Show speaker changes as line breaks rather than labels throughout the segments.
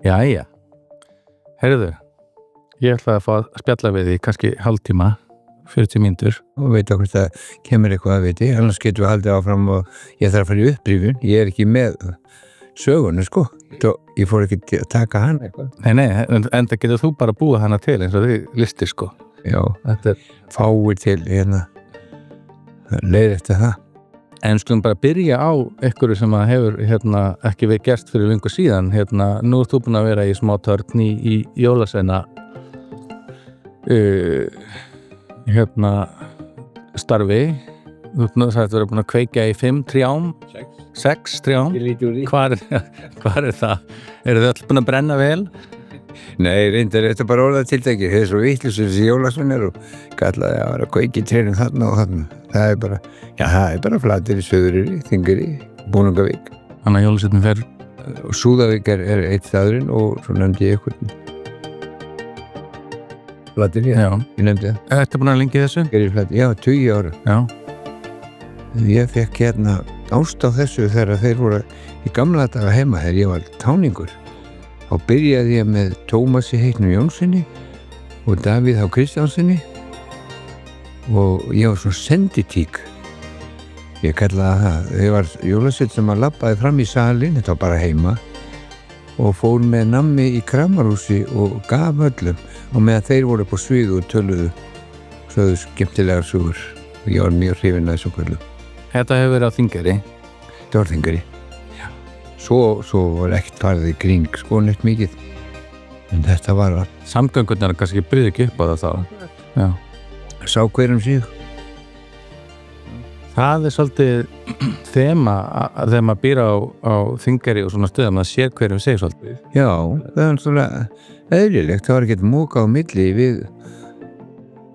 Jæja, heyrðu, ég ætla að fá að spjalla við því kannski hálftíma, 40 mínútur.
Og veit okkur það kemur eitthvað að viti, annars getum við haldið áfram og ég þarf að fara í uppdrifun, ég ekki með sögunu sko, ég fór ekki að taka hana eitthvað.
Nei, en það getur þú bara búið hana til eins og þið listir sko.
Já, þetta fáir til leið eftir það.
En skulum bara byrja á einhverju sem að hefur ekki verið gert fyrir löngu síðan. Nú ert þú búin að vera í smá törn í jólasveina starfi. Þú sagðist að vera búin að kveikja í 5 trjám. 6 trjám. Hvar er það? Eru þið öll búin að brenna vel?
Nei, reyndar þetta bara orðað tiltæki. Það svo vitlausir þessi jólasveinar og kallaði að vera kveiki trjám þarna og þarna. Það er bara Flatir í Suðureyri, Þingeyri, Búnungavík.
Þannig að jólasveinninn fer.
Og Súðavík er eitt staðurinn og svo nefndi ég eitthvað. Flatir, já. Ég nefndi það.
Ertu búin að lengi þessu?
Já, 20 ára.
Já.
Ég fekk ást á þessu þegar þeir voru í gamla daga heima þegar ég var táningur. Þá byrjaði ég með Tómasi Heitnum Jónssoni og Davíð H. Kristjánssoni og ég var svona senditík. Ég kallaði það. Ég var jólasveinn sem að labbaði fram í salinn, þetta var bara heima, og fór með nammi í kramarhúsi og gaf öllum og meðan þeir voru upp á sviðu og sögðu skemmtilegar sögur og ég var mjög hrifinn af þessum kvöldum.
Þetta hefur verið á Þingeyri?
Þetta var Þingeyri. Svo var ekkert farið í kring sko neitt mikið. En þetta var að...
Samgöngurnar kannski bryðu ekki upp á það þá. Já.
Sá hver sig.
Það er svolítið þema þegar maður býr á Þingeyri og svona stöðum að sér hver sig svolítið.
Já, það er svona eðlilegt. Það var ekkert móka á milli við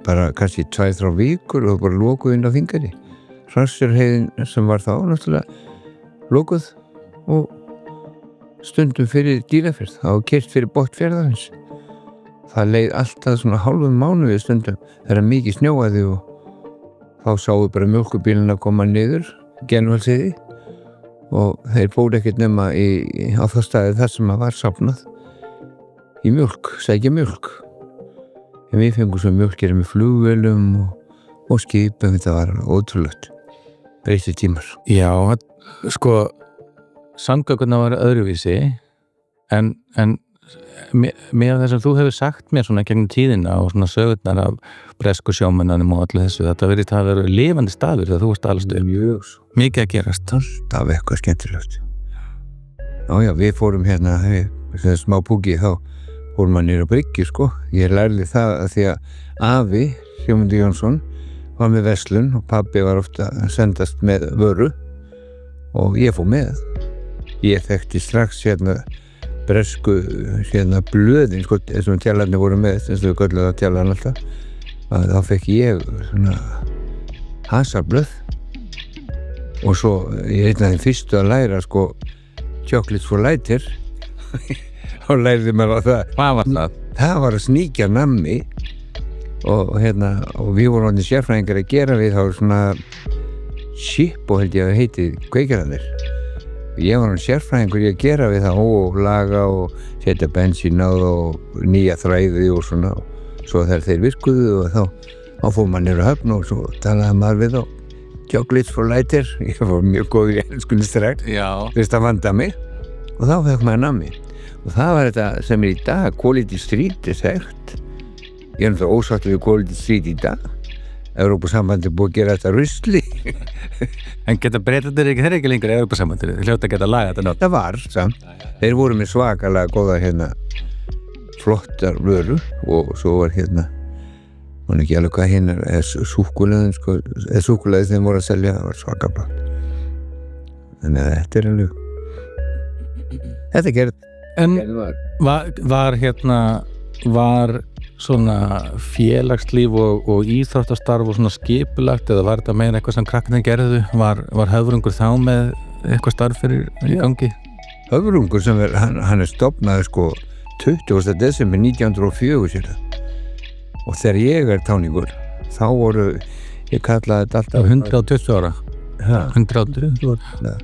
bara kannski 2-3 vikur og bara lokuð inn á Þingeyri. Hrassjarheiðin sem var þá náttúrulega lokuð og stundum fyrir Dýrafjörð, það var keyrt fyrir Botnfjarðarins. Það leið alltaf svona hálfum mánuði stundum þegar mikið snjóaði og þá sáu bara mjólkurbílinn að koma niður, Genvalseiði, og þeir fóru ekkert nema á það staði þar sem að var safnað í mjólk, sækja mjólk. En við fengum svo mjólkir með flugvélum og skipum, þetta var ótrúlegt. Breyttu tímar.
Já, sko, samgöngurnar var öðruvísi, en með það sem þú hefur sagt mér svona gegnum tíðina og svona sögurnar af bresku sjómönnunum og allir þessu, þetta verið það að vera lifandi staður þegar þú varst alveg stuð. Mikið að gerast.
Það var eitthvað skemmtilegt. Já, við fórum þegar smá púki þá fórum maður niður á Bryggju sko. Ég lærði það að því að afi, Sigmundur Jónsson, var með verslun og pabbi var ofta að sendast með vöru og ég fór með. Ég þekkti strax bresku blöðin sko, eins og tjallarnir voru með, eins og við kölluðum það tjallarn alltaf. Þá fekk ég svona hasarblöð og svo ég einn af þeim fyrstu að læra sko Chocolates for Lighter og lærði mér á það.
Hvað var það?
Það var að sníkja nammi og við vorum orðnir sérfræðingar að gera við þá svona Shippo held ég að heiti kveikjararnir. Ég var sérfræðingur í að gera við það og laga og setja bensín á og nýja þræði og svona. Svo þegar þeir virkuðu og þá fór maður niður á Höfn og svo talaði maður við þá Chocolates for Lighter. Ég var mjög góður í enskunni strax.
Já.
Fyrst að vanda mig og þá fekk maður nammi. Og það var þetta sem í dag, Quality Street þekkt. Ég náttúrulega ósáttur við Quality Street í dag. Evrópusambandið búið að gera þetta rusli.
En geta Bretarnir þeir ekki lengur Evrópusambandið? Þeir hljóta að geta lagað þetta nátt.
Það var samt. Þeir voru með svakalega góða flottar vöru og svo var man ekki alveg hvað súkkulaðin sko, súkkulaði þeim voru að selja, það var svakabla. Þannig að þetta er alveg þetta gerð.
En var svona félagslíf og íþróttastarf og svona skipulagt eða var þetta meira eitthvað sem krakkarnir gerðu? Var höfrungur þá með eitthvað starf fyrir í gangi?
Höfrungur sem hann stofnaði sko 20. desember 1904 og þegar ég táningur þá voru, ég kallaði þetta alltaf
120 ára. 120 ára.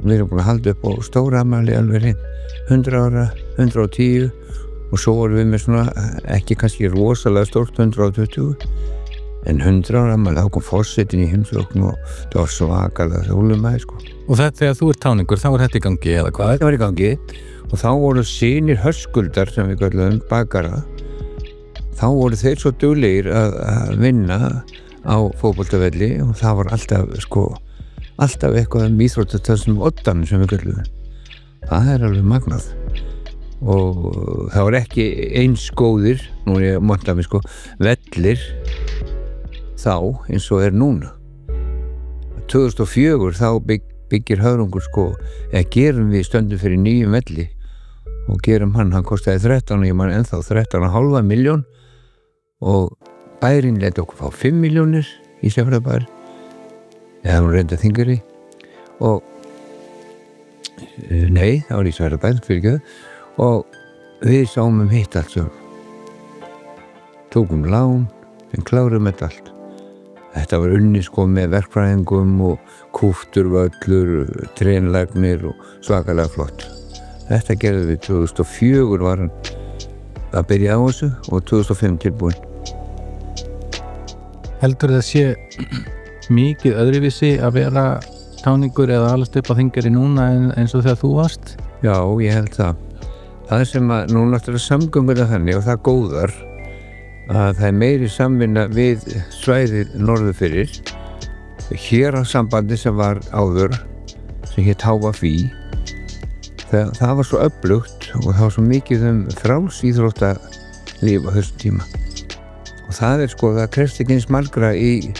við erum búin að halda upp á stóra afmæli alveg hreint 100 ára, 110 og svo vorum við með svona ekki kannski rosalega stórt 120 en 100 ára afmæli, þá kom forsetinn í heimsókn og það var svakalega þjólumæði sko.
Og þetta þegar þú ert táningur, þá þetta í gangi eða hvað?
Þetta var í gangi og þá voru synir Höskuldar sem við kölluðum bakara, þá voru þeir svo duglegir að vinna á fótboltavelli og það var alltaf eitthvað íþróttatöðsum oddan sem við kölluðum. Það alveg magnað og það var ekki eins góðir, nú ég monta mig vellir þá eins og núna. 2004 þá byggir Höfrungur eða gerum við stöndum fyrir nýjum velli og gerum hann kostaði 13 og ég man ennþá 13,5 milljón og bærin leti okkur fá 5 milljónir í Sefrabær eða hún reynda þingari og nei, það var í Sefrabær fyrirgefðu og við sáum hitt allt svo tókum lán en klárum þetta allt. Þetta var unni með verkfræðingum og kúfturvöllur, trénlagnir og svakalega flott. Þetta gerðum við 2004 var hann að byrja á þessu og 2005 tilbúin.
Heldur það sé mikið öðruvísi að vera táningur eða alast upp á þingari núna eins og þegar þú varst?
Já, ég held það. Það sem að nú náttúrulega samgöngur þannig og það góðar að það meiri samvinna við svæðið norður fyrir. Hér á sambandi sem var áður, sem hét HVFÍ, það var svo öflugt og það var svo mikið frjálsíþróttalíf á þessum tíma. Og það það krefst ekki eins margra í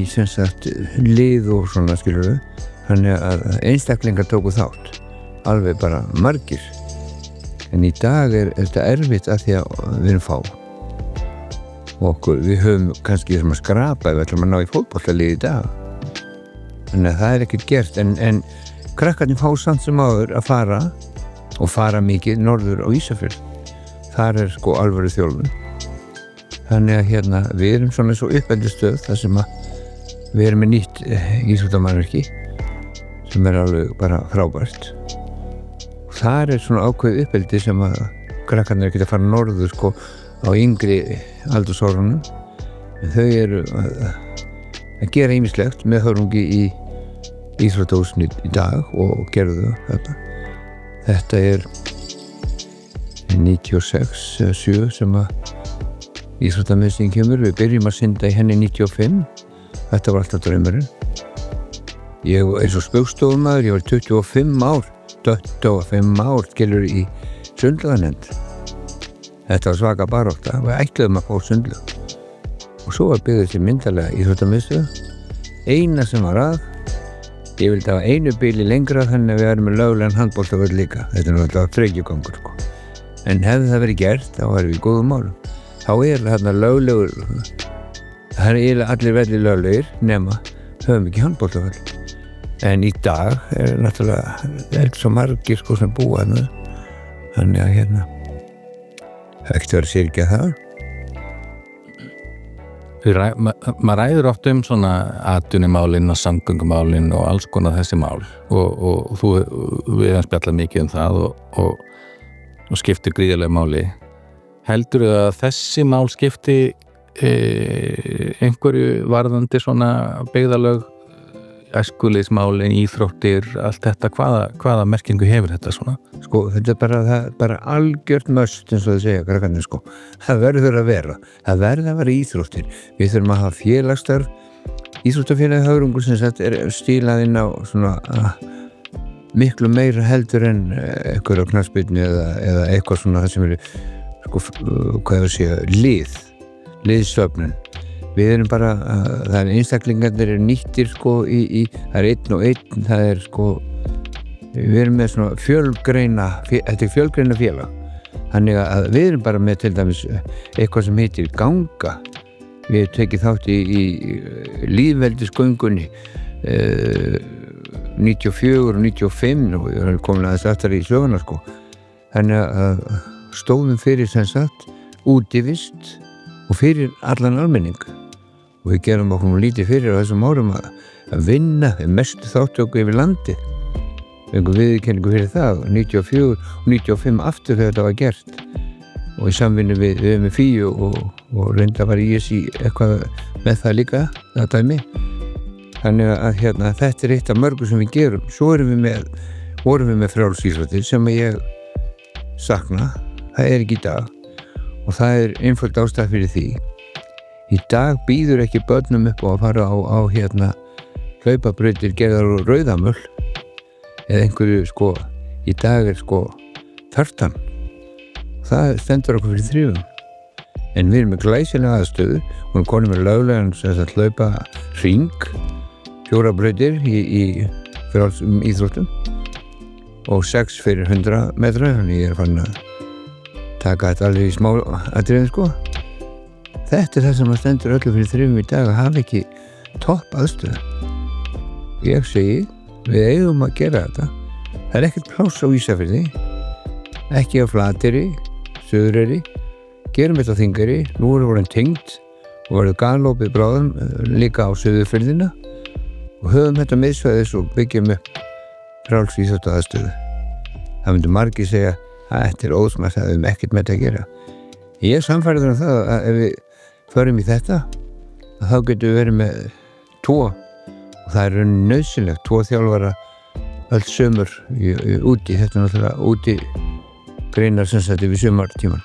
sem sagt lið og svona skilurðu. Þannig að einstaklingar tóku þátt, alveg bara margir. En í dag þetta erfitt að því að við erum fá. Og við höfum kannski sem að skrapa ef við ætlum að ná í fótboltalið í dag. Þannig að það ekkert gert en krakkarnir fá samt sem áður að fara mikið norður á Ísafjörð. Þar alvöru þjálfun. Þannig að við erum svona svo uppeldisstöð þar sem að við erum með nýtt íþróttamannvirki sem alveg bara frábært. Og þar svona ákveð uppeldi sem að krakkarnir geta að fara norður á yngri aldursárunum en þau eru að gera ýmislegt með Höfrungi í íþróttahúsinu í dag og gerðu þetta. Þetta 96-7 sem að íþróttamiðstöðin kemur. Við byrjum að synda í henni 95. Þetta var alltaf draumurinn. Ég eins og spaugstofumaður, ég var 25 ár skilur í sundlaganefnd. Þetta var svaka barátta, við ætluðum að fá sundlög. Og svo var byggðið til myndarlega íþróttamiðstöð. Eina sem var ég vildi hafa einu bíli lengra þannig að við erum með löglegan handboltavöll líka. Þetta náttúrulega frekjugangur En hefði það verið gert, þá erum við í góðum málum. Þá þarna löglegur, það eiginlega allir vellir löglegir nema höfum ekki handboltavöll. En í dag náttúrulega svo margir sem búa þarna. Þannig að ekkert verið að syrgja það.
Maður ræður oft svona atvinnumálin og samgöngumálin og alls konar þessi mál og við hefum spjallað mikið það og skiptir gríðarlega máli. Heldurðu að þessi mál skipti einhverju varðandi svona byggðarlög, æskulýðsmálin, íþróttir, allt þetta, hvaða merkingu hefur þetta svona?
Þetta bara algjört möst eins og það segja krakkarnir Það verður að vera. Það verður að vera íþróttir. Við þurfum að hafa félagsstarf. Íþróttafélagi Höfrungur sem sagt stílað inn á svona miklu meira heldur en eitthvað á knattspyrnu eða eitthvað svona það sem liðsöfnun. Við erum bara, það einstaklingarnir nýttir það einn og einn, við erum með svona þetta fjölgreina félag. Þannig að við erum bara með til dæmis eitthvað sem heitir ganga. Við tekið þátt í lýðveldisgöngunni 94 og 95 og við erum komin aðeins aftar í söguna Þannig að stóðum fyrir sem sagt útivist og fyrir allan almenning. Og við gerum okkur lítið fyrir á þessum árum að vinna mestu þáttöku yfir landið. fengum viðurkenningu fyrir það 94 og 95 aftur þegar þetta var gert og í samvinnu við MFÍ og reynda var ISI eitthvað með það líka, það dæmi. Þannig að þetta eitt af mörgu sem við gerum. Svo vorum við með frjálsíþróttir sem ég sakna. Það ekki í dag og það einföld ástæða fyrir því. Í dag býður ekki börnum upp á að fara á hlaupabrautir gerðar úr rauðamöl eða einhverju í dag tartan. Það stendur okkur fyrir þrifum. En við erum með glæsilega aðstöðu og við konum með löglegan hlaupa hring, 4 brautir í frjálsum íþróttum og 6 fyrir 100 metra, þannig ég fann að taka þetta alveg í smá atriðin Þetta það sem að stendur öllu fyrir þrifum í dag að hafa ekki topp aðstöðu. Ég segi, við eigum að gera þetta. Það ekkert pláss á Ísafirði, ekki á Flateyri, Suðureyri, gerum þetta á Þingeyri, nú erum við tengd og verður galopið bráðum líka á Suðurfirðina og höfum þetta miðsvæðis og byggjum upp frjálsíþrótta aðstöðu. Það myndi margir segja að þetta ósmart, það höfum ekkert með þetta að gera. Ég samfærður það að ef við förum í þetta, þá getum við verið með 2 og það nauðsynlegt 2 þjálfara öll sömur úti. Þetta náttúrulega úti greinar sem sagt við sumartíman.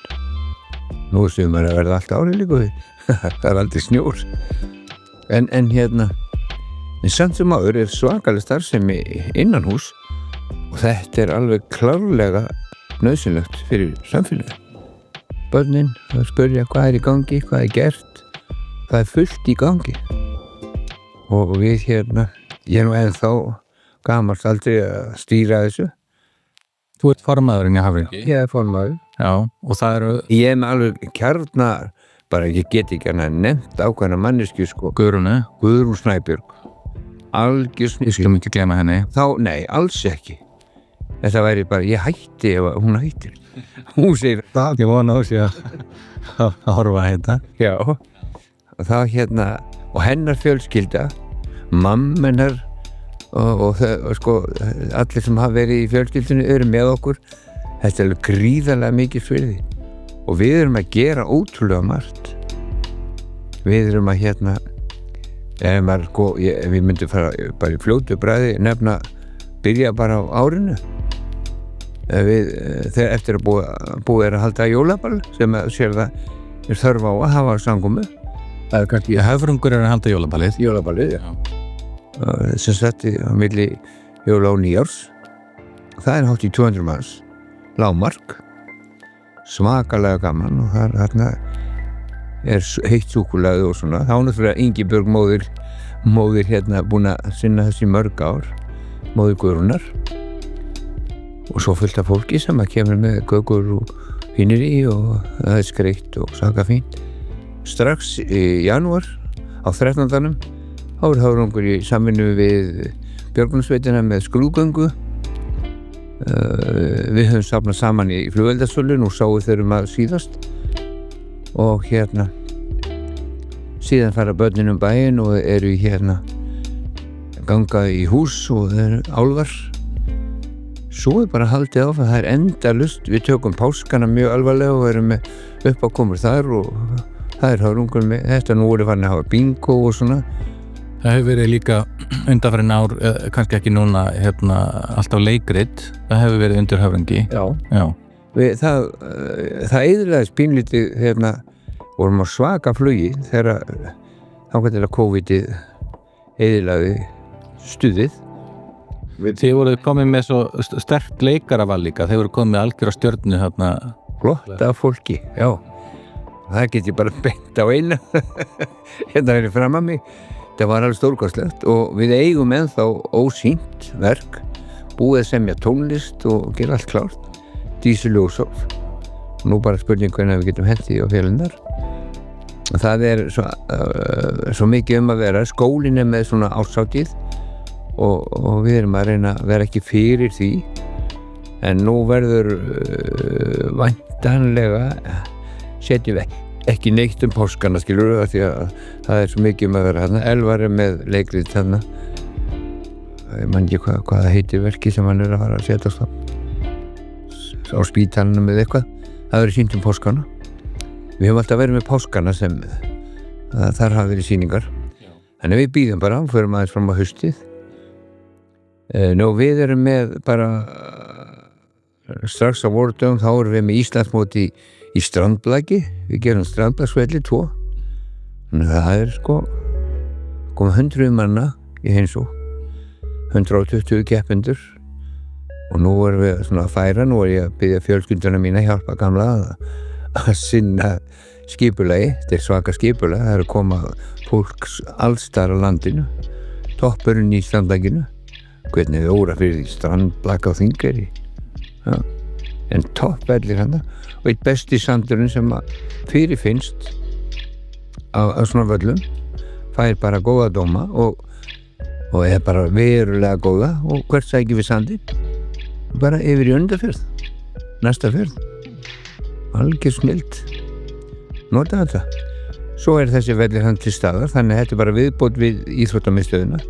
Nú sumar að verða allt árið líka við. Það aldrei snjór. En samt sem áður svakaleg starfsemi innan hús og þetta alveg klárlega nauðsynlegt fyrir samfélagið. Börnin að spyrja hvað í gangi, hvað gert, hvað fullt í gangi. Og við ég nú ennþá gamalt aldrei að stýra þessu.
Þú ert formaðurinn í Hafringi?
Ég formaður.
Já, og það
Ég með alveg kjarnar, bara ég get ekki nefnt ákveðna mannesku Guðrún Snæbjörg. Algjör
Ég skulum ekki gleyma henni.
Nei, alls ekki. Þetta væri bara, ég hætti ef hún hættir. Hún segir það.
Ég vona á sig að horfa að þetta.
Já, og það og hennar fjölskylda, mamma hennar og allir sem hafa verið í fjölskyldunni eru með okkur. Þetta alveg gríðarlega mikið fyrir því. Og við erum að gera ótrúlega margt. Við erum að ef við myndum fara bara í fljótu bragði byrja bara á árinu. Þegar eftir að búið að halda jólaball sem sér það þörf á að hafa samkomu.
Það kannski Höfrungur að halda jólaballið.
Jólaballið, já. Sem sagt á milli jóla og nýjárs. Það hátt í 200 manns. Lágmark. Svakalega gaman og þarna heitt súkkulaði og svona. Þá náttúrulega Ingibjörg móðir búin að sinna þessi mörg ár. Móðir Guðrúnar. Og svo fullt af fólki sem kemur með kökur og hinir og það skreitt og saka fínt. Strax í janúar á 13. þá Hafrungur í samvinnu við björgunarsveitina með skrúðgöngu. Við höfum safnað saman í flugveldarsölu og sáu þeir að síðast og síðan fara börnin bæinn og eru ganga í hús og þeir eru álfar. Svo bara haldið áfram, það endalaust. Við tökum páskana mjög alvarlega og erum með uppákomur þar og það Hafrungur með þetta. Nú voru farin að hafa bingo og svona.
Það hefur verið líka undanfarin ár, kannski ekki núna alltaf leikrit. Það hefur verið undir Hafringi.
Já. Það eyðilegðist pínlítið vorum á svaka flugi þegar þangað til að COVID-ið eyðilegði stuðið.
Þið voruð komið með svo sterkt leikaraval líka. Þið voruð komið með algjör á stjörnu
Flotta fólki, já. Það get ég bara beint á einu. Fyrir fram að mig. Það var alveg stórkostlegt og við eigum ennþá ósýnt verk, búið að semja tónlist og gera allt klárt. Dísu Ljósólf. Nú bara spurning hvernig við getum hentið á félaginnar. Það svo mikið að vera. Skólinn með svona árshátíð og við erum að reyna að vera ekki fyrir því. En nú verður væntanlega setjum við ekki neitt páskana skilur því að það svo mikið að vera þarna. Elvar með leikrið þarna ég man ekki hvað það heitir verki sem hann að fara að setja á spítalunum með eitthvað. Það verið sýnt páskana. Við höfum alltaf verið með páskana sem þar hafa verið sýningar. Þannig við býðum bara, förum aðeins fram á haustið. Við erum með bara strax á vordögum, þá erum við með Íslandsmóti í strandblaki. Við gerum strandblaksvelli 2. Þannig að það koma 100 manna í heimsókn, 120 keppendur og nú erum við svona að færa, nú er ég að biðja fjölskylduna mína að hjálpa gamla að sinna skipulagi, þetta er svaka skipulag, það er að koma fólks allstar á landinu, toppurinn í strandblakinu, hvernig við óra fyrir því strandblak á Þingeyri, en toppvellir hann og eitt besti sandurinn sem fyrirfinnst á svona völlum, fær bara góða dóma og er bara verulega góða og hvert sækir við sandinn? Bara yfir í Önundarfjörð, næsta fjörð, algjör snilt, nota þetta. Svo er þessi vellir hann til staðar, þannig að þetta er bara viðbót við íþróttamiðstöðina.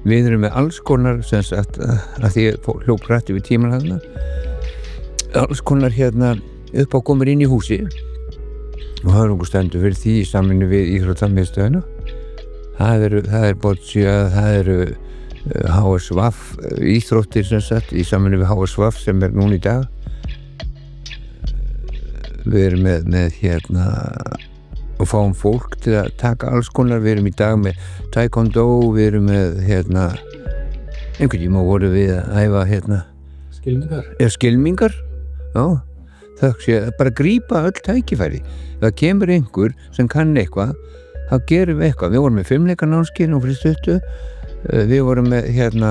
Við erum með alls konar, sem sagt, að því hljóp hrætt yfir tíman þarna, alls konar hérna uppákomur inn í húsi og höfrungustendur fyrir því í samvinnu við íþróttamiðstöðina. Það er boccia, það eru HSVAF íþróttir sem sagt í samvinnu við HSVAF sem er núna í dag. Við erum með hérna og fáum fólk til að taka alls konar. Við erum í dag með taekwondo, við erum með hérna einhvern tíma vorum við að æfa hérna skylmingar. Já, það sé bara grípa öll tækifæri. Það kemur einhver sem kann eitthvað, þá gerum við eitthvað. Við vorum með fimleikanámskeið nú fyrir stuttu. Við vorum með hérna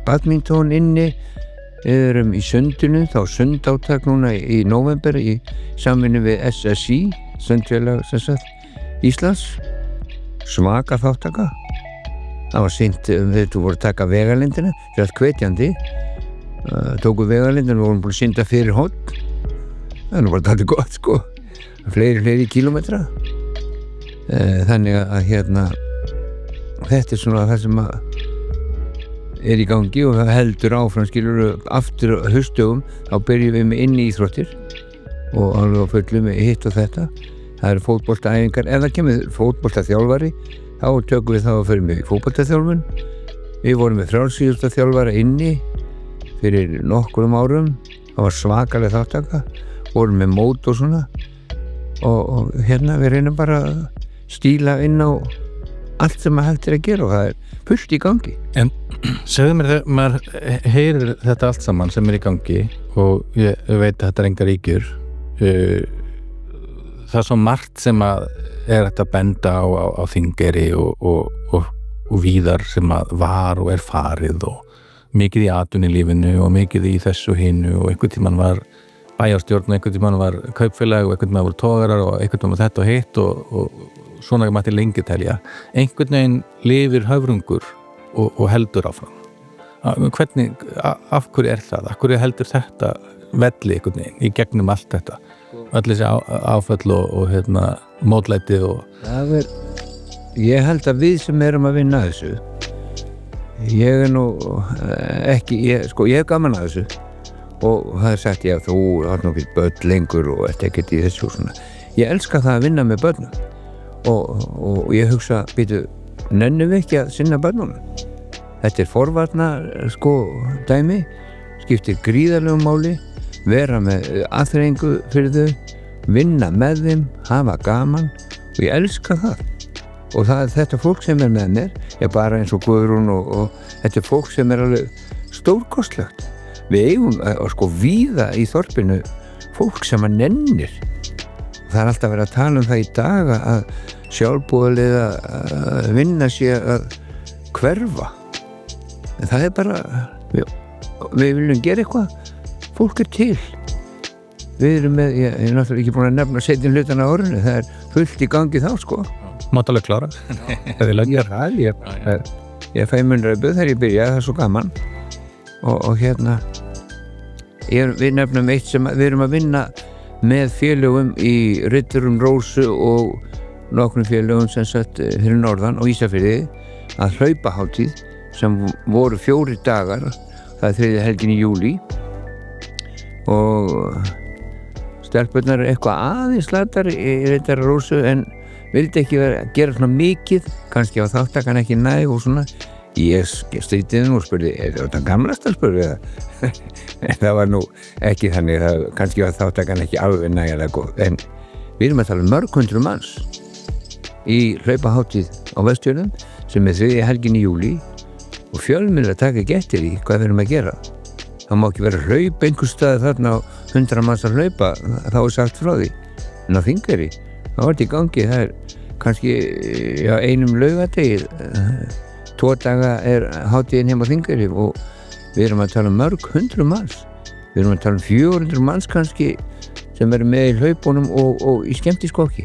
badminton inni. Við erum í sundinu, þá sundáttak núna í nóvember í samvinnu við SSI, Sundfélag Íslands. Svaka þáttaka. Það var sýnt, við vorum að taka vegalindina, það er allt hvetjandi. Tóku vegalindina, við vorum búin að synda fyrir horn. Það er nú bara allir gott fleiri kílómetra. Þannig að hérna þetta er svona það sem er í gangi og það heldur áfram aftur á haustdögum þá byrjum við með inni íþróttir og alveg á fullu með hitt og þetta. Það eru fótboltaæfingar, ef það kemur fótboltaþjálfari þá tökum við þá að fyrir mig fótboltaþjálfun. Við vorum með frjálsíþróttaþjálfara inni fyrir nokkrum árum, það var svakaleg þáttaka, vorum með mót og svona og hérna við reynum bara að stíla inn á allt sem maður hægt að gera og það er fullt í gangi.
En segðu mér þegar maður heyrir þetta allt saman sem er í gangi og ég veit að þetta er engar ríkjur, það er svo margt sem að er hægt að benda á Þingeyri og víðar sem að var og er farið og mikið í atvinnulífinu og mikið í þessu hinu og einhvern tímann var bæjarstjórn og einhvern tímann var kaupfélag og einhvern tímann voru togarar og einhvern tímann var þetta og hitt og svona mætti lengi telja. Einhvern veginn lifir höfrungur og heldur áfram. Hvernig, af hverju er það? Af hverju heldur þetta velli einhvern veginn í gegnum allt þetta? Öll þessi áföll og hérna, mótlæti og...
Ég held að við sem erum að vinna þessu, ég er nú ekki, ég er gaman að þessu og það er sagt, já, þú har nú ekki börn lengur og ert ekkert í þessu og svona. Ég elska það að vinna með börnum og ég hugsa, býtu, nennum við ekki að sinna börnunum? Þetta er forvarna, dæmi, skiptir gríðarlegum máli, vera með aðþrengu fyrir þau, vinna með þeim, hafa gaman og ég elska það. Og það er þetta fólk sem er með mér, ég bara eins og Guðrún og þetta er fólk sem er alveg stórkostlegt. Við eigum víða í þorpinu fólk sem að nennir. Það er alltaf verið að tala um það í dag að sjálfboðaliða að vinna sér að hverfa. En það er bara, við viljum gera eitthvað, fólk er til. Við erum með, ég er náttúrulega ekki búin að nefna setjum hlutana á orðinu, það er fullt í gangi þá,
Máttalega klára.
Ég fæ munnræðbuð þegar ég byrja, það er svo gaman. Og hérna, við nefnum eitt sem við erum að vinna með félögum í Riddurum Rósu og nokkrum félögum sem sagt fyrir norðan og Ísafirði að hlaupahátíð sem voru 4 dagar, það er 3. helgin í júlí og stelpurnar eitthvað aðeins slatar í reyndar Rósu en vildi ekki gera svona mikið, kannski á þáttakan ekki næg og svona. Ég strýtið og spurði, þetta gamla stelpur við það? Það var nú ekki þannig, kannski var þáttakan ekki alveg nægilega góð, en við erum að tala mörg 100 manns í hlaupahátíð á Vestfjörðum sem er 3. helgin í júlí og fjölmiðlar taka ekki eftir í hvað við erum að gera. Það má ekki vera hlaup einhvers staðar þarna á 100 manns að hlaupa, þá er sagt frá því. En á Þingeyri, þá var þetta í gangi, það er kannski einum laugardegi, 2 daga er hátíðin heima á Þingeyri og við erum að tala mörg 100 manns. Við erum að tala 400 manns kannski sem eru með í hlaupunum og í skemmtiskokki.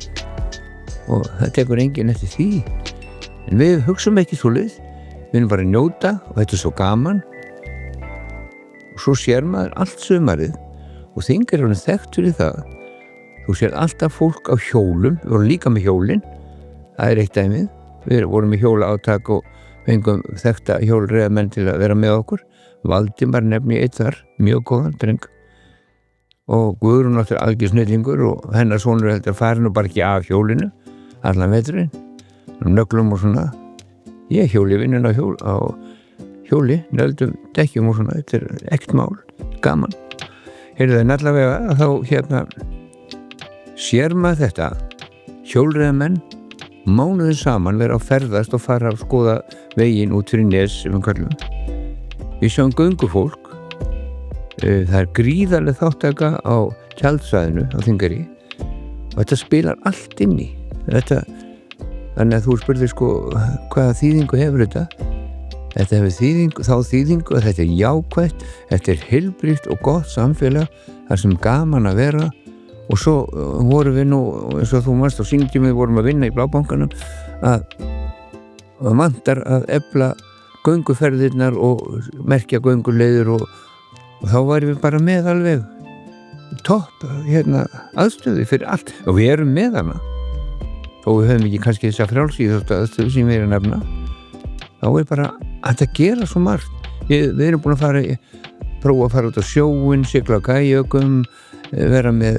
Og það tekur enginn eftir því. En við hugsum ekki svoleið, við erum bara að njóta og þetta er svo gaman. Og svo sér maður allt sumarið og Þingeyri er þekkt fyrir það. Þú sér alltaf fólk á hjólum, við vorum líka með hjólin, það er eitt dæmið. Við vorum með hjóla átak og fengum þekkta hjólreiðamenn til að vera með okkur. Valdimar nefni eitt þar, mjög góðan dreng. Og Guðrún náttúrulega algjör snillingur og hennar sonur heldur að fara nú bara ekki af hjólinu, allan veturinn, nöglum og svona. Ég hjóli vinnun á hjóli, nöldum dekkjum og svona, þetta er ekkert mál, gaman. Heyrðu það allavega þá sér maður þetta, hjólreiðamenn mánuðin saman vera að ferðast og fara að skoða veginn út fyrir nes sem við kallum. Við sjáum göngufólk, það er gríðarleg þáttaka á tjaldsvæðinu á Þingeyri og þetta spilar allt inn í. Þannig að þú spurðir hvaða þýðingu hefur þetta. Þetta hefur þá þýðingu að þetta er jákvætt, þetta er heilbrigt og gott samfélag, þar sem gaman að vera. Og svo vorum við nú, eins og þú manst á sínum tíma, við vorum að vinna í Blábankanum, að vantar að efla gönguferðirnar og merkja gönguleiðir og þá værum við bara með alveg topp aðstöðu fyrir allt. Og við erum með hana. Þó við höfum ekki kannski þessa frjálsíþrótta aðstöðu sem við erum nefna. Þá er bara að það gera svo margt. Við erum búin að prófa að fara út á sjóin, sigla á kajökum, vera með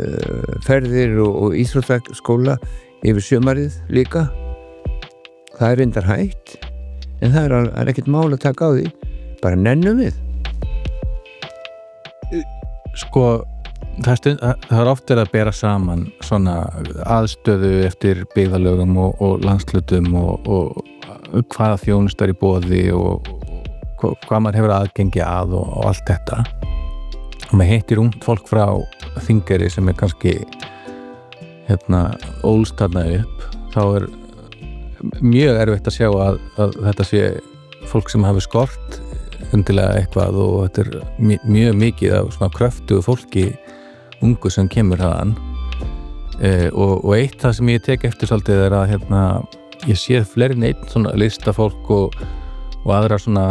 ferðir og íþróttaskóla yfir sumarið líka. Það er reyndar hægt, en það er ekkert mál að taka á því. Bara nennum við.
Það er oft að bera saman svona aðstöðu eftir byggðarlögum og landslutum og hvaða þjónustar í boði og hvað maður hefur aðgengi að og allt þetta. Og maður hittir ungt fólk frá Þingeyri sem er kannski ólst þarna upp, þá er mjög erfitt að sjá að þetta sé fólk sem hafi skort undilega eitthvað og þetta er mjög mikið af svona kröftugu fólki ungu sem kemur þaðan og eitt það sem ég tek eftir svolítið er að ég sé fleiri en einn svona listafólk og aðra svona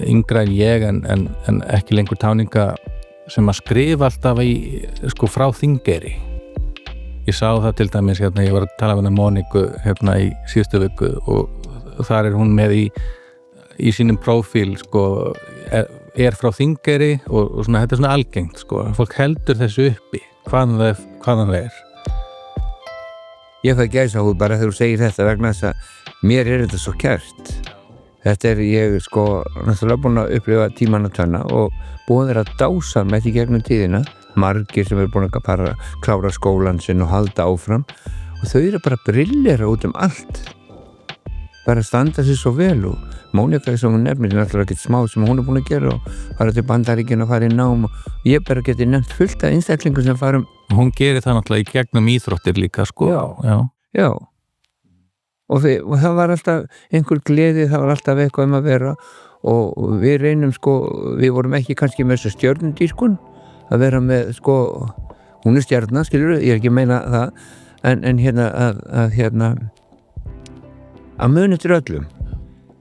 yngra en ég en ekki lengur táninga sem að skrifa alltaf frá Þingeyri. Ég sá það til dæmis ég var að tala með Moniku í síðustu viku og þar er hún með í sínum prófíl er frá Þingeyri og svona, þetta er svona algengt fólk heldur þessu uppi hvaðan það er.
Ég fæ gæsahúð bara þegar þú segir þetta vegna þess að mér er þetta svo kært. Þetta er ég náttúrulega búin að upplifa tíman að tönna og búin að dása með því gegnum tíðina, margir sem eru búin að klára skólan sinn og halda áfram og þau eru bara brillera út allt, bara standa sér svo vel og Mónika sem hún nefnir náttúrulega ekkert smá sem hún er búin að gera og fara til Bandaríkjanna og fara í nám og ég bara geti nefnt fullt af einstaklingum sem farum.
Hún gerir það náttúrulega í gegnum íþróttir líka
Já. Og það var alltaf einhver gleði, það var alltaf eitthvað að vera og við reynum við vorum ekki kannski með þessu stjörnudýrkun að vera með hún er stjarna, skilur, ég er ekki að meina það en að muni eftir öllum,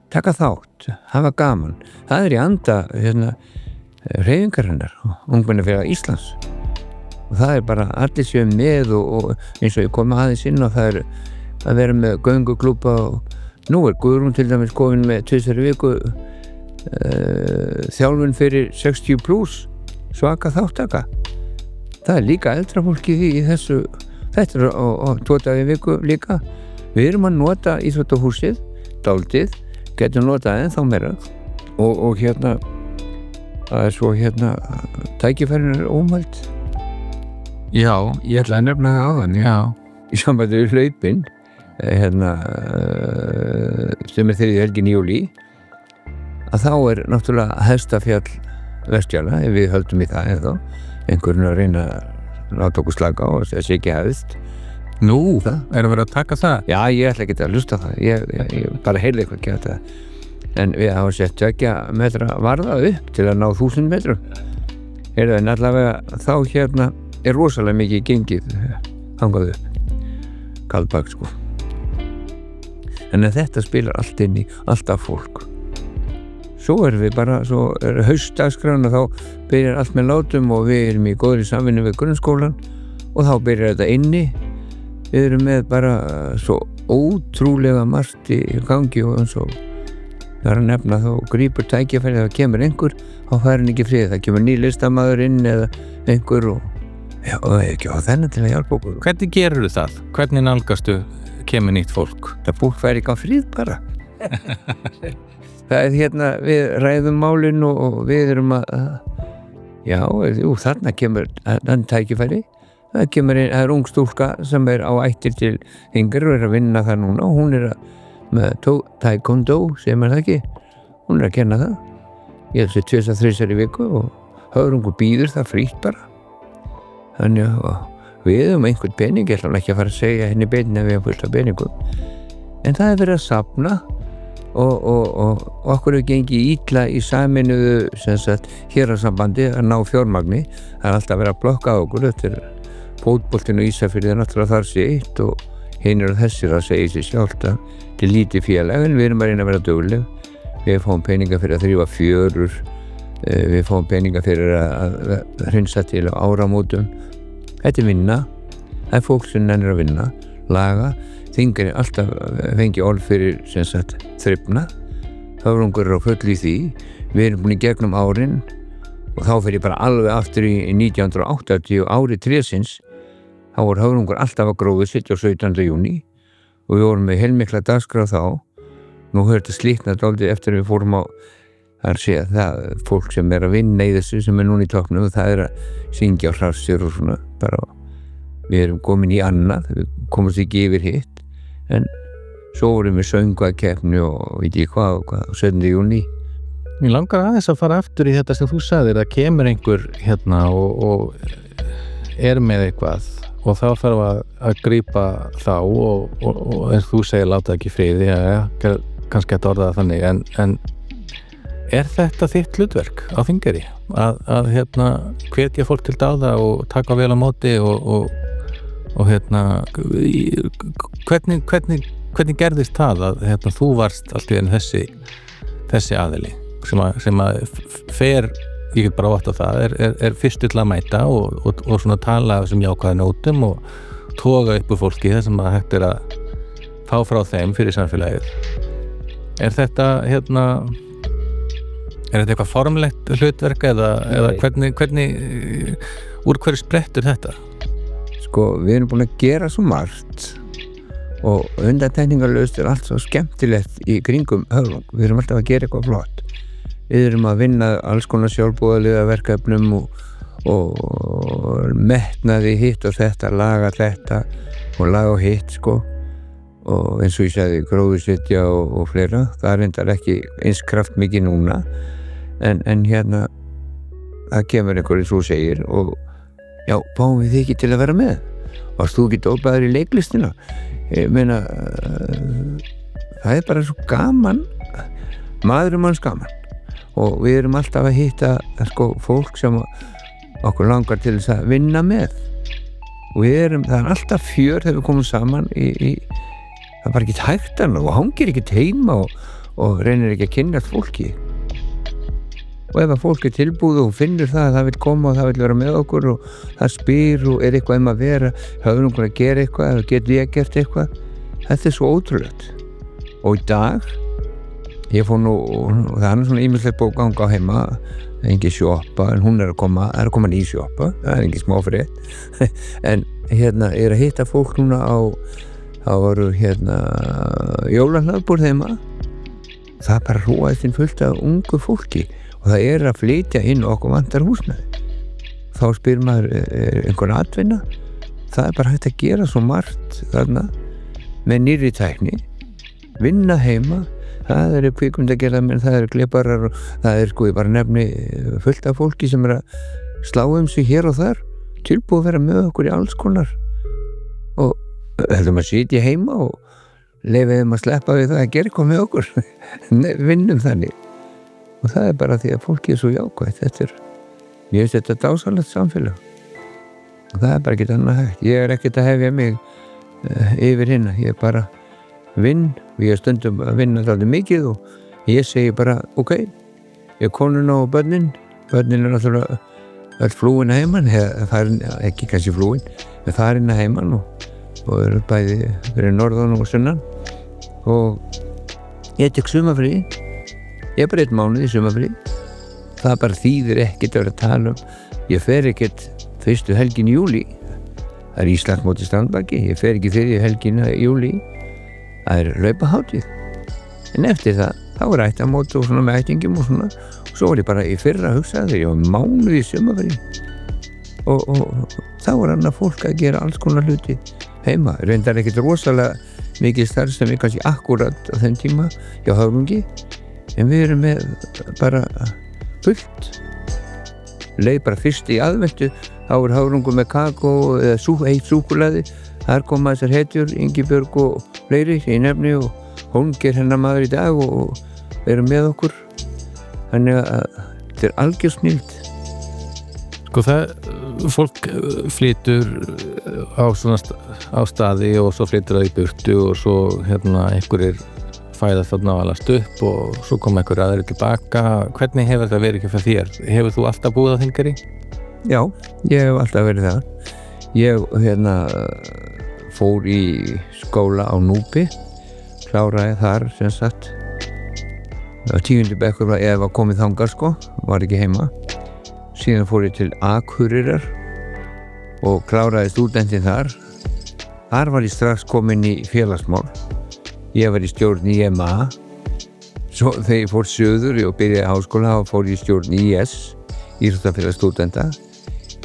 taka þátt, hafa gaman, það er í anda hreyfingarinnar, Ungmennafélag Íslands og það er bara allir séu með og eins og ég kom aðeins inn og það er að vera með gönguklúbba og Nú Guðrún til dæmis komin með 2 viku þjálfun fyrir 60 plus svaka þáttaka. Það líka eldra fólki í þessu. Þetta á 2 daga í viku líka. Við erum að nota íþróttahúsið dálítið, getum notað ennþá meira og hérna það svo tækifærin ómælt.
Já,
Ég ætla að nefna það áðan í sambandi við hlaupin sem 3. helgin í júlí, að þá náttúrulega Hestafjall Vestfjarða, ef við höldum í það eða einhverjum að reyna að láta okkur slaka á og þessi ekki hefðist.
Nú, erum við að taka það?
Já, ég ætla ekki að hlusta á það, ég bara heyrði eitthvað ekki að það, en við hafa sett 2 metra varða upp til að ná 1000 metrum. En allavega þá rosalega mikið gengið hangað upp, Kaldbak sko. En þetta spilar allt inn í alltaf fólk. Svo við bara, svo haustdagskráin og þá byrjar allt með látum og við erum í góðri samvinnu við grunnskólan og þá byrjar þetta inni. Við erum með bara svo ótrúlega margt í gangi og eins og það að nefna þá grípur tækifæri, það kemur einhver, þá fær hann ekki frið, það kemur ný listamaður inn eða einhver og ekki á þennan til að hjálpa okkur.
Hvernig gerur þú það? Hvernig nálgastu kemur nýtt fólk?
Það fólk fær ekki á frið bara. Það við ræðum málin og við erum að þarna kemur þann tækifæri. Það ung stúlka sem á ættir til yngri og að vinna það núna og hún með taekwondo, segir maður það ekki. Hún að kenna það. Ég held sér 2-3 í viku og höfrungur býður það frítt bara. Þannig að við höfum einhvern pening, ég ætla ekki að fara að segja henni beinni að við höfum fullt af peningum. En það verið að safna og okkur hefur gengið illa í sameinuðu hérasambandi að ná fjármagni. Það alltaf verið að blokka á okkur eftir fótboltinu í Ísafirði náttúrulega þar sé eitt og hinn þessir að segja sér sjálft að til lítið félag, en við erum að reyna að vera dugleg. Við fáum peninga fyrir að þrífa fjörur, við fáum peninga fyrir að hreinsa til á áramótum. Þetta vinna, það fólk sem nennir að vinna, laga, þingar alltaf fengi orð fyrir þrifna, höfrungur á fullu í því. Við erum búin í gegnum árin og þá fer ég bara alveg aftur í 1980 árið 3-sins. Þá voru höfrungur alltaf að gróðu sitt á 17. júní og við vorum með heilmikla dagskrá þá. Nú hefur þetta slíknað dálítið eftir við fórum á það fólk sem að vinna í þessu sem núna í toppnum og það að syngja á hrassir og svona bara. Við erum komin í annað, við komumst ekki yfir hitt, en svo vorum við söngvakeppni og veit ég hvað á 17. júní.
Mér langar aðeins að fara aftur í þetta sem þú sagðir, að kemur einhver og með eitthvað og þá þarf að grípa þá og eins þú segir láta ekki friði, kannski að orða það þannig, en er þetta þitt hlutverk á Þingeyri að hvetja fólk til dáða og taka vel á móti og hvernig gerðist það að þú varst allt í einu þessi aðili sem að fer, ég get bara átt á það, er fyrst til að mæta og svona tala sem jákvæða nótum og toga upp úr fólki þar sem að hægt að fá frá þeim fyrir samfélagið. Er þetta eitthvað formlegt hlutverk eða hvernig úr hverju sprettur þetta?
Sko, við erum búin að gera svo margt og undantekningarlaust allt svo skemmtilegt í kringum höfrung. Við erum alltaf að gera eitthvað flott. Við erum að vinna alls konar sjálfboðaliða verkefnum og metnaði hitt og þetta, laga þetta og laga og hitt sko. Og eins og ég sagði gróðursetja og fleira, það reyndar ekki eins kraftmikið núna en það kemur einhverju svo segir og já, fáum við þig ekki til að vera með? Varst þú ekki dópaður í leiklistina? Ég meina, það bara svo gaman, maður manns gaman og við erum alltaf að hitta sko, fólk sem okkur langar til þess að vinna með og það alltaf fjör þegar við komum saman það er bara ekki hægt og hangir ekki heima og reynir ekki að kynnast fólki og ef að fólk tilbúið og finnur það vil koma og það vil vera með okkur og það spyr og eitthvað að vera höfum að gera eitthvað eða getur ég gert eitthvað þetta svo ótrúlegt og í dag ég fór nú, og það er svona ýmislegt búið að ganga á heima, engin sjoppa, en hún er að koma ný sjoppa, það er engin smáfrétt en hérna er að hitta fólk núna það voru jólahlaðbúr heima, það bara hróaðist inn fullt af ungu fólki og það er að flytja inn og okkur vantar húsnæði. Þá spyr maður einhvern atvinna, það er bara hægt að gera svo margt þarna með nýrri tækni, vinna heima, það eru kvikmyndagerðarmenn, það eru gleiparar og það er ég bara nefni fullt af fólki sem er að slá sig hér og þar, tilbúið að vera með okkur í alls konar og heldur maður sitja heima og leyfa þeim að sleppa við það að gera eitthvað með okkur vinnum þannig og það er bara því að fólki er svo jákvætt ég veist þetta dásalegt samfélag og það er bara ekkert annað hægt ég er ekkert að hefja mig yfir hinna, ég bara vinn og ég er stundum að vinna þáttið mikið og ég segi bara ok, ég konuna og börnin er náttúrulega öll flúin að heiman ekki kannski flúin, en það er inn að heiman og eru bæði fyrir norðan og sunnan og ég tek sumafrí ég er bara 1 mánuð í sumafrí það bara þýðir ekkert að vera að tala ég fer ekkert fyrstu helgin í júlí það er Ísland móti Strandbaki ég fer ekki fyrir helgina í júlí það er hlaupahátíð en eftir það, þá er ættamót og svona með ættingum og svona og svo var ég bara í fyrra að hugsa þegar ég var mánuð í sumafrí og þá var annað fólk að gera alls konar hluti heima, reyndar ekkert rosalega mikið starf sem er kannski akkurat á þenn tíma hjá Höfrungi en við erum með bara fullt leið bara fyrst í aðventu þá er Höfrungur með kakó eða heitt súkkulaði þar koma þessar hetjur Ingibjörg og fleiri sem ég nefni og Hólmgeir hennar maður í dag og eru með okkur þannig að þetta er algjör snilld
Sko fólk flytur á staði og svo flytur það í burtu og svo einhverjir fæðast þarna og alast upp og svo koma einhverjir aðrir tilbaka. Hvernig hefur þetta verið ekki fyrir þér? Hefur þú alltaf búið á Þingeyri?
Já, ég hef alltaf verið það. Ég fór í skóla á Núpi, kláraði þar sem sagt. 10. bekkur var ég var komið þangað var ekki heima. Síðan fór ég til Akureyrar og kláraði stúdentinn þar. Þar var ég strax kominn í félagsmál. Ég var í stjórn í MA. Svo þegar ég fór söður og byrjaði háskóla og fór ég í stjórn IS, Íþróttafélag stúdenta.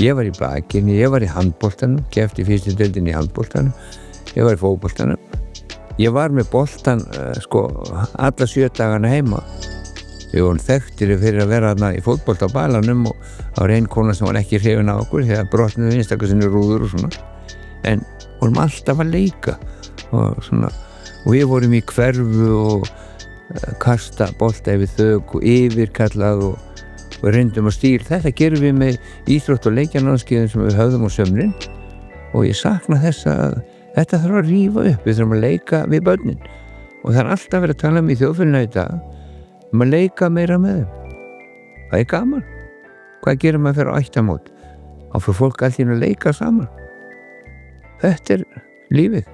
Ég var í bakinu, ég var í handboltanum, keppti fyrstu deildinni í handboltanum. Ég var í fótboltanum. Ég var með boltan alla 7 dagana heima. Við vorum þekktir fyrir að vera þarna í fótbolta á balanum og það var ein kona sem var ekki hrifin af okkur þegar brotnuðu einstaklega sinni rúður og svona. En vorum alltaf að leika og við vorum í hverfu og kasta bolta yfir þök og yfirkallað og reyndum að stýra. Þetta gerum við með íþrótt- og leikjarnámskeiðum sem við höfðum á sömrin og ég sakna þess að þetta þarf að rífa upp. Við þurfum að leika við börnin og það er alltaf verið að tala í þjóðfélaginu í dag að leika meira með þeim. Það er gaman. Hvað gerir maður fyrir ættamót? Þá fyrir fólk allir að leika saman. Þetta er lífið.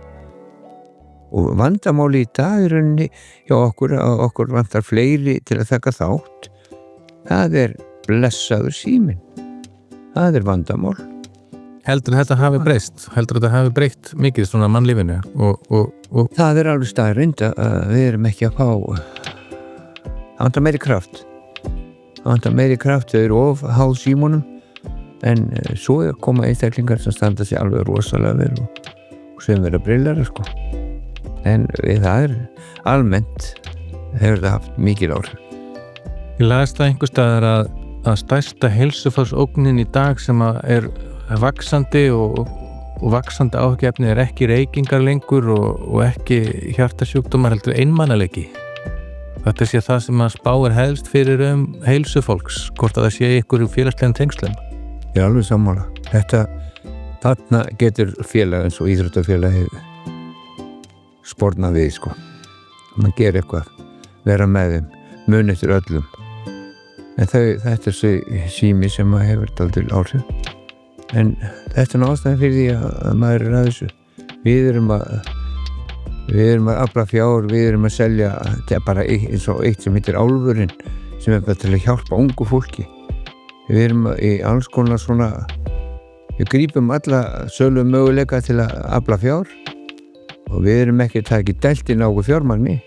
Og vandamáli í dag í rauninni hjá okkur vantar fleiri til að taka þátt. Það er blessaður síminn. Það er vandamál.
Heldur þetta hafi breyst? Heldur þetta hafi breytt mikið svona mannlífinu? Og
Það er alveg staðreynd að við erum ekki að fá það vantar meiri kraft þau eru of háð símunum en svo koma einstaklingar sem standa sig alveg rosalega vel og sem vera brillari en það er almennt hefur það haft mikil áhrif.
Ég las það einhvers staðar að stærsta heilsufarsógnin í dag sem er vaxandi og vaxandi áhyggjuefni er ekki reykingar lengur og ekki hjartasjúkdómar heldur einmanaleiki. Þetta sé það sem að spáir helst fyrir heilsu fólks, hvort að það sé ykkur félagslegum tengslum.
Ég er alveg sammála. Þarna getur félag eins og íþróttafélag sporna við Man gerir eitthvað, vera með þeim, muni eftir öllum. En þetta er sími sem hefur dálítil áhrif. En þetta er ástæðan fyrir því að maður er að þessu. Við erum að Við erum að afla fjár, við erum að selja, þetta bara eins og eitt sem heitir Álfurinn, sem bara til að hjálpa ungu fólki. Við erum í alls konar svona, við grípum alla sölu möguleika til að afla fjár og við erum ekki að taka dælt inn á okkur fjármagni.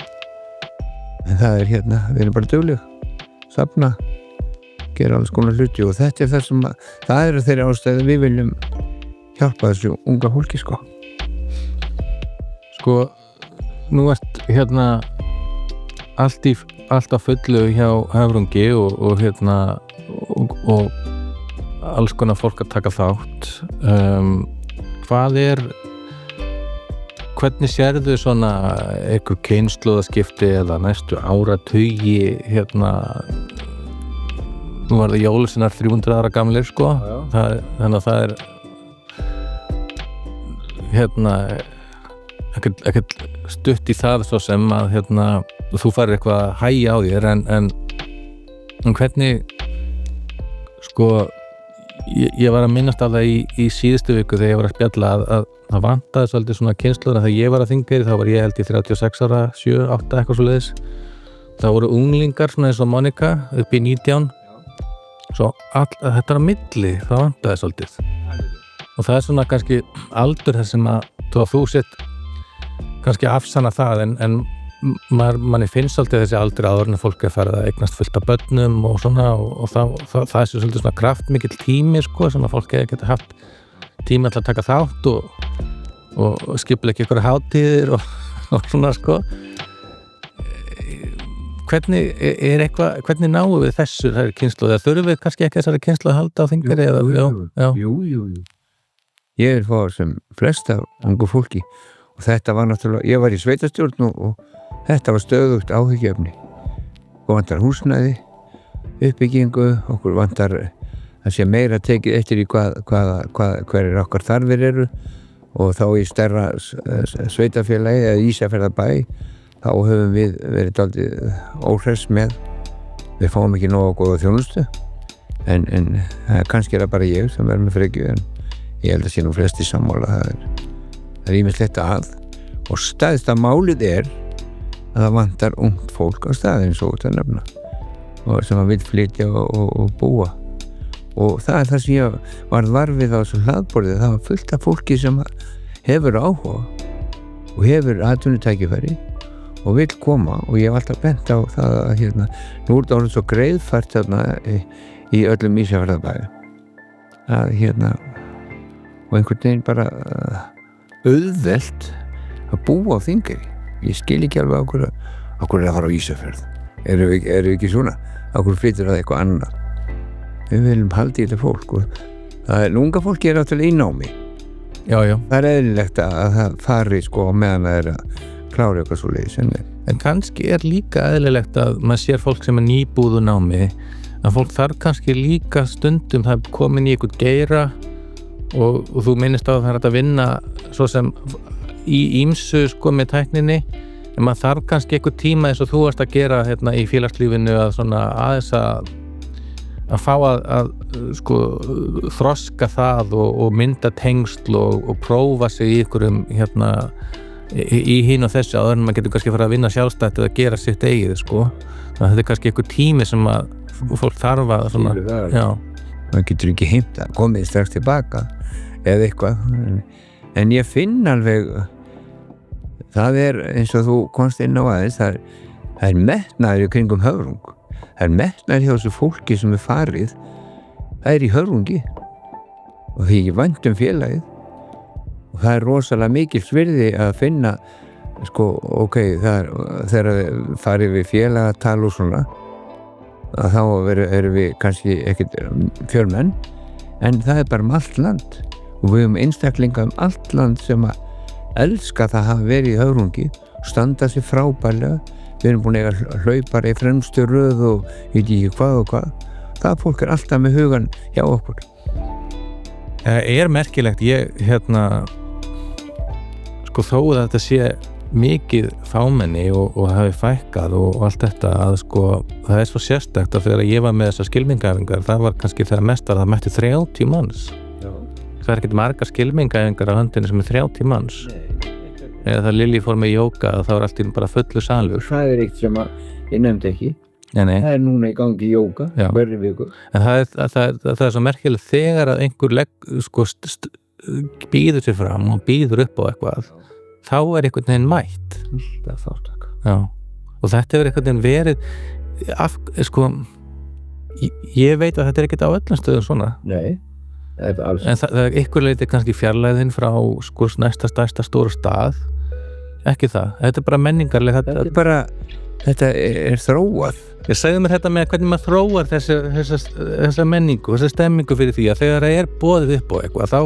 En það við erum bara dugleg, safna, gera alls konar hluti og þetta það sem það þeirra ástæði við viljum hjálpa þessu unga fólki sko.
Sko, nú ert allt á fullu hjá Höfrungi og alls konar fólk að taka þátt. Hvernig sérðu svona einhver kynslóðaskipti eða næstu áratugi nú var það jólusinnar 300 ára gamlir sko, þannig að það ekkert stutt í það svo sem að þú farir eitthvað að hægja á þér en hvernig sko ég var að minnast af það í síðustu viku þegar ég var að spjalla að það vantaði svolítið svona kynslóðina þegar ég var að Þingeyri, þá var ég held í 36 ára 7, 8 eitthvað svoleiðis þá voru unglingar svona eins og Monika upp í 19 svo þetta er á milli, það vantaði svolítið og það er svona kannski aldur þar sem að þú sett kannski afsanna það en manni finnst svolítið þessi aldur áður en fólk farið að eignast fullt af börnum og svona og það er svolítið svona kraftmikill tími sko sem að fólk geta haft tíma til að taka þátt og skipuleggja einhverjar hátíðir og svona sko hvernig náum við þessu kynslóð eða þurfum við kannski ekki þessari kynslóð að halda á Þingeyri eða
Jú. Ég fór sem flesta ungu fólki og þetta var náttúrulega, ég var í sveitarstjórn og þetta var stöðugt áhyggjuefni og vantar húsnæði uppbyggingu, okkur vantar að sé meira tekið eftir í hverjir okkar þarfir eru og þá í stærra sveitarfélagi eða Ísafjarðarbæ þá höfum við verið dálítið óhress með við fáum ekki nógu góða þjónustu en kannski er það bara ég sem verður með frekju en ég held að sé nú flesti sammála það er ýmislegt að og stæðsta málið er að það vantar ungt fólk á staði eins og út að nefna og sem að vil flytja og búa og það er það sem ég var varfið á þessu hlaðborðið það var fullt af fólki sem hefur áhuga og hefur atvinnutækifæri og vil koma og ég hef alltaf bent á það að nú er það orðið svo greiðfært í öllum Ísafjarðarbæ að og einhvern veginn bara auðvelt að búa á Þingeyri ég skil ekki alveg okkur er að fara á Ísafjörð eru við ekki svona okkur flytur það eitthvað annað við viljum halda í þetta fólk og það er unga fólki er náttúrulega í námi
já.
Það er eðlilegt að það fari sko meðan það er að klára eitthvað svo leiðis
en kannski er líka eðlilegt að maður sér fólk sem er nýbúðu námi að fólk þarf kannski líka stundum það er komin í einhvern geira og þú minnist á að það er að vinna svo sem í ýmsu sko með tækninni en maður þarf kannski einhver tíma eins og þú varst að gera í félagslífinu að svona aðeins að fá að sko þroska það og mynda tengsl og prófa sig í einhverjum í hinn og þessu áður en maður getur kannski fara að vinna sjálfstætt eða gera sitt eigið sko þannig að þetta er kannski einhver tími sem að fólk þarf að svona
maður getur ekki heimt að komið strax tilbaka eða eitthvað en ég finn alveg það er eins og þú komst inn á aðeins það er metnaður í kringum Höfrung það er metnaður hjá þessu fólki sem er farið það er í Höfrungi og það er ekki vænt félagið og það er rosalega mikil svirði að finna sko ok þegar farið við félagatal og svona að þá erum við kannski ekkert fjölmenn en það er bara allt land og við höfum einstaklinga allt land sem að elska það hafa verið í Höfrungi standa sér frábærlega við erum búin að hlaupa í fremstu röð og ég veit ekki hvað og hvað það fólk er alltaf með hugan hjá okkur
er merkilegt ég sko þó að þetta sé mikið fámenni og hafi fækkað og allt þetta að sko það er svo sérstakt að þegar ég var með þessar skylmingaæfingar það var kannski þegar mest að það mætti 30 manns það er ekkert margar skylmingaæfingar á höndinni sem er 30 manns eða það Lilli fór með jóga þá allt í bara fullu salur.
Það eitt sem ég nefndi ekki.
Nei.
Það núna í gangi jóga hverri viku.
En það svo merkilegt þegar að einhver býður sér fram og býður upp á eitthvað, þá einhvern veginn mætt.
Það er þáttak.
Já. Og þetta hefur einhvern veginn verið, ég veit að þetta ekkert á öllum stöðum svona.
Nei.
En það er ykkur leiti kannski fjarlæðin frá næsta stærsta stóra stað, ekki það, þetta bara menningarleg
þetta er þróað.
Ég segði mér þetta með hvernig maður þróar þessa menningu, þessa stemmingu fyrir því að þegar það er boðið upp á eitthvað þá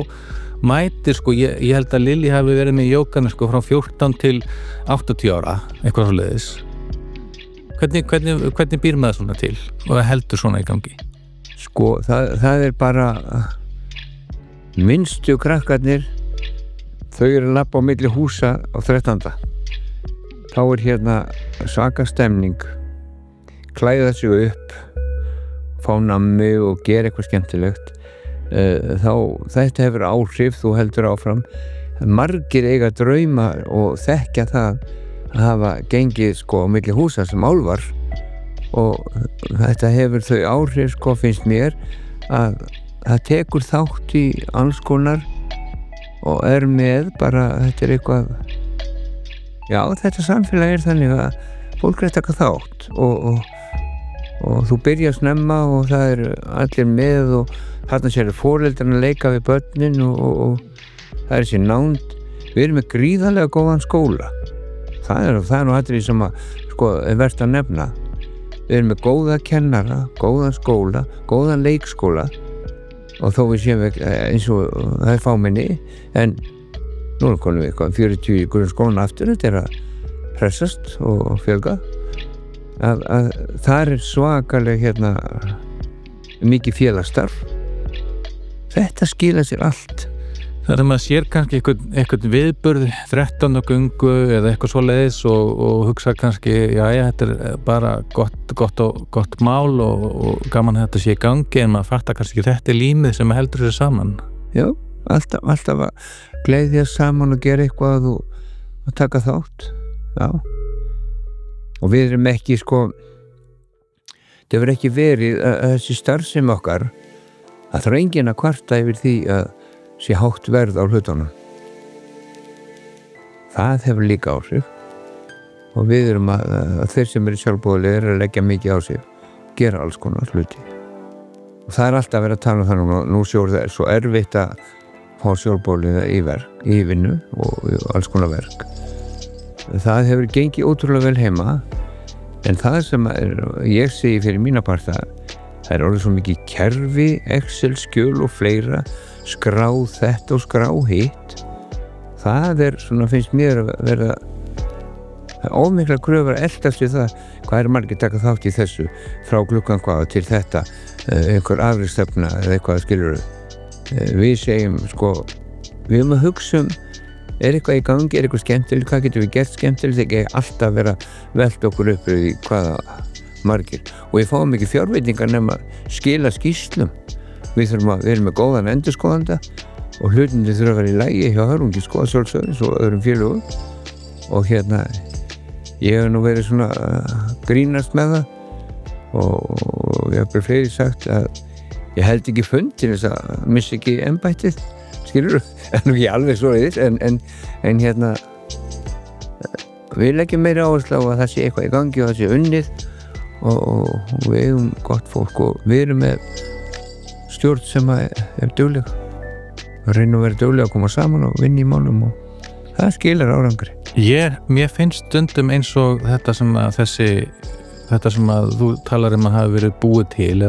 mætir ég held að Lilli hafi verið með jóganu frá 14 til 80 ára, eitthvað svoleiðis. Hvernig býr maður svona til og heldur svona í gangi?
Það er bara minnstu krakkarnir, þau eru að labba á milli húsa á 13. Þá er hérna svaka stemning, klæða sig upp, fá nammi og gera eitthvað skemmtilegt. Þetta hefur áhrif, þú heldur áfram. Margir eiga drauma og þekkja það að hafa gengið á milli húsa sem álfar og þetta hefur þau áhrif finnst mér að það tekur þátt í alls konar og er með bara, þetta er eitthvað þetta samfélag er þannig að fólk er að taka þátt og þú byrjar snemma og það er allir með og þarna sér foreldrarnir að leika við börnin og það er sér nánd. Við erum með gríðarlega góðan skóla, það er nú allir sem er vert að nefna. Við erum með góða kennara, góðan skóla, góðan leikskóla og þó við séum eins og það er fámenni, en nú komum við 40 í grunnskólan aftur, þetta er að hressast og fjölga. Það er svakalega mikið félagsstarf. Þetta skila sér allt.
Það er að maður sér kannski einhvern viðburð 13 og gungu eða eitthvað svoleiðis og hugsa kannski, þetta er bara gott mál og gaman að þetta sé í gangi, en maður fattar kannski þetta er límið sem heldur sér saman.
Já, alltaf að gleðjast saman og gera eitthvað og taka þátt. Já. Og við erum ekki, það hefur ekki verið að þessi starfsemi okkar, að það er enginn að kvarta yfir því að sé hátt verð á hlutunum. Það hefur líka áhrif og við erum að þeir sem eru sjálfboðalegir að leggja mikið á sig, gera alls konar hluti. Og það er alltaf verið að tala um þannig, nú sjór það er svo erfitt að fá sjálfboðalega í vinnu og alls konar verk. Það hefur gengið ótrúlega vel heima, en það sem ég segi fyrir mína parta, það er orðið svo mikið kerfi, Excel, skjöl og fleira, skrá þetta og skrá hitt. Það er finnst mér að vera ómikla kröfur að eldast við það, hvað er margir taka þátt í þessu frá klukkan hvað til þetta, einhver afrekstefna eða eitthvað skilur. Við segjum, við erum að hugsa er eitthvað í gangi, er eitthvað skemmtilegt, hvað getum við gert skemmtilegt, ekki alltaf vera velt okkur upp í hvaða margir. Og við fáum ekki fjárveitingar nema skila skýrslum. Við erum með góðan endurskoðanda og hlutinni þurfa að vera í lagi hjá Hörungi Skoðasólsöðins og öðrum félögum. Og ég hef nú verið svona grínast með það og ég hef fleiri sagt að ég held ekki fund til þess að missa ekki embættið, skilur þú? En ekki alveg svo en við leggjum meira áherslu á að það sé eitthvað í gangi og það sé unnið og við eigum gott fólk og við erum með stjórn sem er dugleg. Við reynum að vera dugleg að koma saman og vinna í málum og það skilar árangri.
Mér finnst stundum eins og þetta sem að þú talar að hafa verið búið til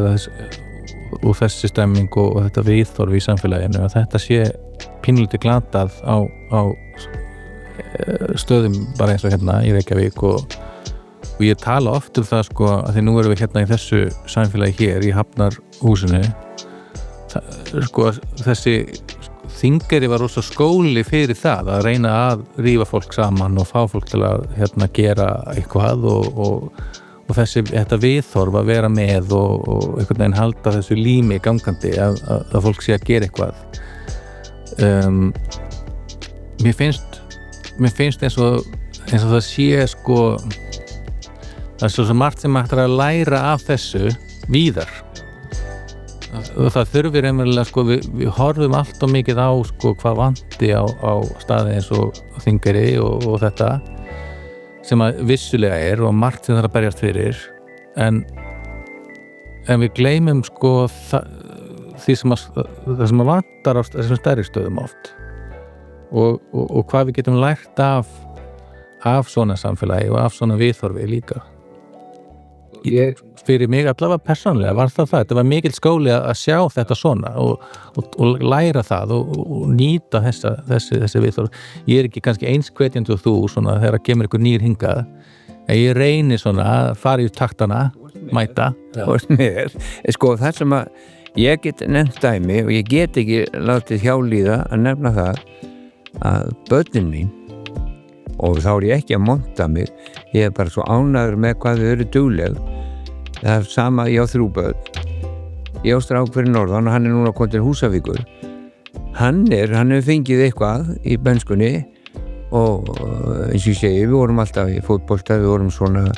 og þessi stemming og þetta viðþorf í samfélaginu, að þetta sé pínlítið glatað á stöðum bara eins og í Reykjavík og ég tala oft um það að því nú erum við í þessu samfélagi hér í Hafnarhúsinu. Þessi Þingeyri var rosa skóli fyrir það að reyna að rífa fólk saman og fá fólk til að gera eitthvað og þetta viðþorf að vera með og einhvern veginn halda þessu lími gangandi að fólk sé að gera eitthvað. Mér finnst mér finnst eins og það sé sko það er svo margt sem hægt að læra af þessu víðar og það þurfir einverulega sko við horfum allt og mikið á sko hvað vanti á staði eins og Þingeyri og þetta sem að vissulega og margt sem það að berjast fyrir en við gleymum sko það sem að vantar á þessum stærri stöðum oft og hvað við getum lært af svona samfélagi og af svona viðhorfi líka fyrir mig allavega persónulega var það þetta var mikill skóli að sjá þetta svona og læra það og nýta þessi viðhorf ég ekki kannski eins hvetjandi og þú svona þegar að kemur ykkur nýr hingað en ég reyni svona að fara í taktana mæta
sko það sem að ég get nefnt dæmi og ég get ekki látið hjálíða að nefna það að börnin mín og þá er ég ekki að monta mig ég er bara svo ánægður með hvað þau eru dugleg það er sama, ég á 3 börn ég á strák fyrir norðan og hann er núna kominn til Húsavíkur hann hefur fengið eitthvað í benskunni og eins og ég segi, við vorum alltaf í fótbolta við vorum svona,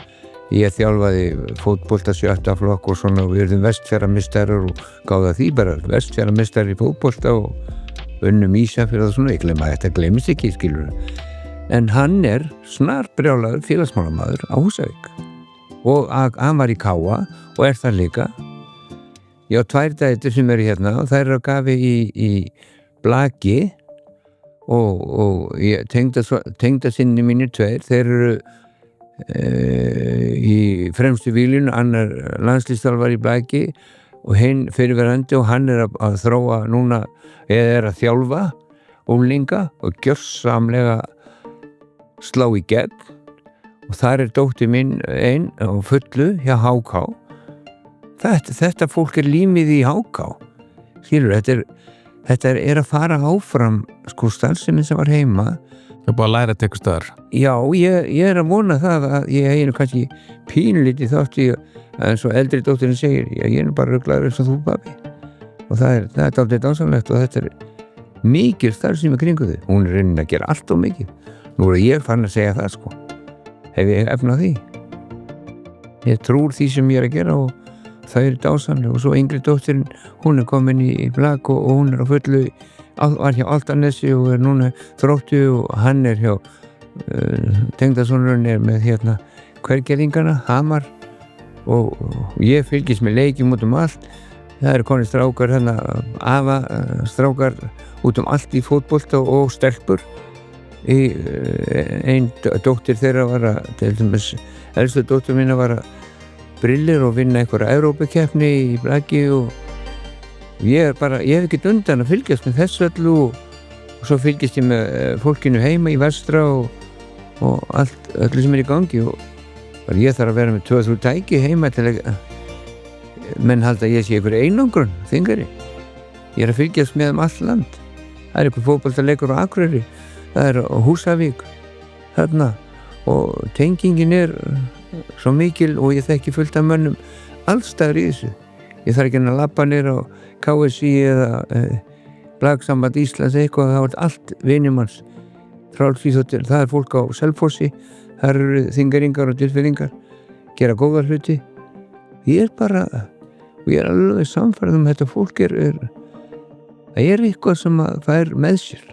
ég þjálfaði fótbolta 7. flokk og svona og við erum vestfjarðarmeistarar og gáða því bara vestfjarðarmeistarar í fótbolta og unnum Ísafjörð og svona, þetta gleymist ekki, skilur en hann er snarbrjálaður félagsmálamaður á Húsavík og hann var í Káa og er það líka ég á 2 dætur sem eru hérna og þær eru að gafi í Blaki og ég tengda sinni mínir 2 þeir eru í fremstu vílinu annar landslýsþjálfari í Blaki og hinn fyrirverandi og hann er að þróa núna eða er að þjálfa unglinga og gjörsamlega slá í gegn og þar er dóttir mín ein á fullu hjá HK þetta fólk er límið í HK skilur, þetta er að fara áfram sko starfsemin sem var heima
Það er búið að læra þetta eitthvað staðar
Já, ég er að vona það að ég er kannski pínlítið þátt í eins og eldri dóttirinn segir ég er bara ruglaður eins og þú babi og það er dálítið dásamlegt og þetta er mikil starfsemi kringu þau hún er reynin að gera allt og mikið nú er ég fann að segja það sko hef ég efnað því ég trúr því sem ég er að gera og það er dásamlega og svo yngri dóttirinn hún er komin í Blak og hún er á fullu var hjá Altanesi og er núna Þróttu og hann er hjá tengdasonurinn er með hérna hvergerðingana, Hamar og ég fylgist með leikjum út allt það eru konið strákar hérna afa strákar út allt í fótbolta og stelpur einn dóttir þeirra var að til dæmis elstu dóttir mína var að brillir og vinna einhverja Evrópukeppni í Blaki og ég hef ekkert undan að fylgjast með þessu öllu og svo fylgjast ég með fólkinu heima í vestra og öllu sem er í gangi og ég þarf að vera með 2-3 tæki heima til að menn halda að ég sé einhver einangrun Þingeyri ég er að fylgjast með all land það er einhver fótboltaleikur á Akureyri það er á Húsavík þarna og tengingin er svo mikil og ég þekki fullt af mönnum allstaðar í þessu ég þarf ekki að labba niður á KSI eða Blagsamband Íslands eitthvað það var allt vinimanns Trálsvíþóttir, það er fólk á Selfossi það eru Þingeyringar og Dyrfirðingar gera góða hluti ég er bara og ég er alveg samfærð þetta fólk það er eitthvað sem að fær með sér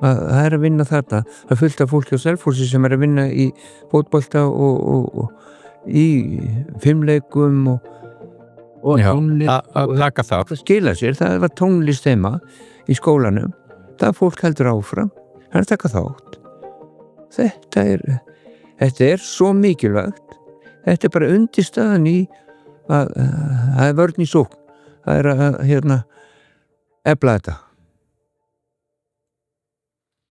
það er að vinna þarna það er fullt af fólki á Selfossi sem er að vinna í fótbolta og í fimmleikum og tónlist
að taka það
skila sér, það var tónlist heima í skólanum, það fólk heldur áfram það er að taka þátt þetta er svo mikilvægt þetta er bara undirstaðan í að það er vörn í sókn það er að efla þetta